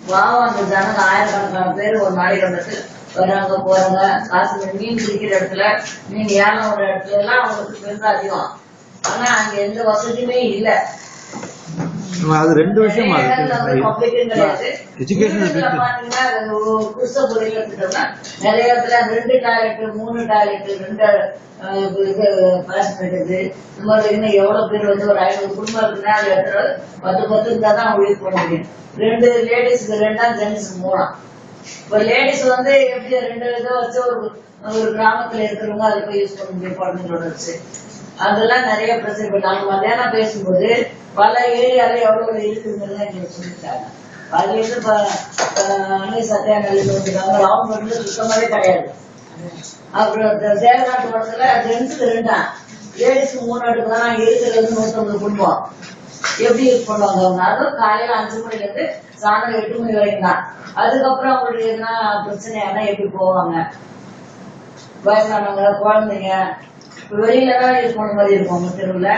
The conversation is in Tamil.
பாவம் அந்த ஜனங்க ஆயிரக்கணக்கான பேர் ஒரு நாளைக்கு வந்துட்டு வர்றாங்க போறாங்க. காசு மீன் பிடிக்கிற இடத்துல, மீன் ஏலம் ஒரு இடத்துல எல்லாம் அவங்களுக்கு பெருந்தா அதிகம். ஆனா அங்க எந்த வசதியுமே இல்ல. அது ரெண்டு விஷயம் கிடையாது. பாத்தீங்கன்னா குருசபுரியில எடுத்துட்டோம்னா நிறைய இடத்துல 2 டாய்லெட் 3 டாய்லெட் 2 பாசிட்டு இந்த மாதிரி இன்னும் எவ்வளவு பேர் வந்து ஒரு 500 குடும்பம் இருக்குன்னா அந்த இடத்துல 10 இருந்தாதான் உயிர் போட முடியும். 2 லேடிஸ்க்கு 2 ஜென்ஸுக்கு 3. இப்ப லேடிஸ் வந்து எப்படி 2 இதை வச்சு ஒரு கிராமத்துல இருக்கிறவங்க அதை போய் யூஸ் பண்ண முடியும் குழந்தைங்களோட வச்சு. அதெல்லாம் நிறைய பிரச்சனை. நாங்க மத்தியானம் பேசும்போது பல ஏரியால எவ்வளவு இருக்குங்கிறத எங்களுக்கு சொல்லிட்டாங்க. அதுல இருந்து சத்தியா நல்லது வந்துருக்காங்க. அவங்க வந்து சுத்தமாவே கிடையாது. அப்புறம் தேவநாட்டு படத்துல ஜென்ஸுக்கு 2 லேடிஸ்க்கு 3 அடுக்குதான் இருக்கிறது 150 குடும்பம். எப்படி யூஸ் பண்ணுவாங்க அவங்க? அதுவும் காலையில 5 மணில இருந்து சாயந்தரம் 8 மணி வரைக்கும் தான். அதுக்கப்புறம் அவங்களுக்கு என்ன பிரச்சனையானா எப்படி போவாங்க? வயசானவங்க குழந்தைங்க வெளியிலதான் யூஸ் பண்ண மாதிரி இருக்கும் தெருவுல.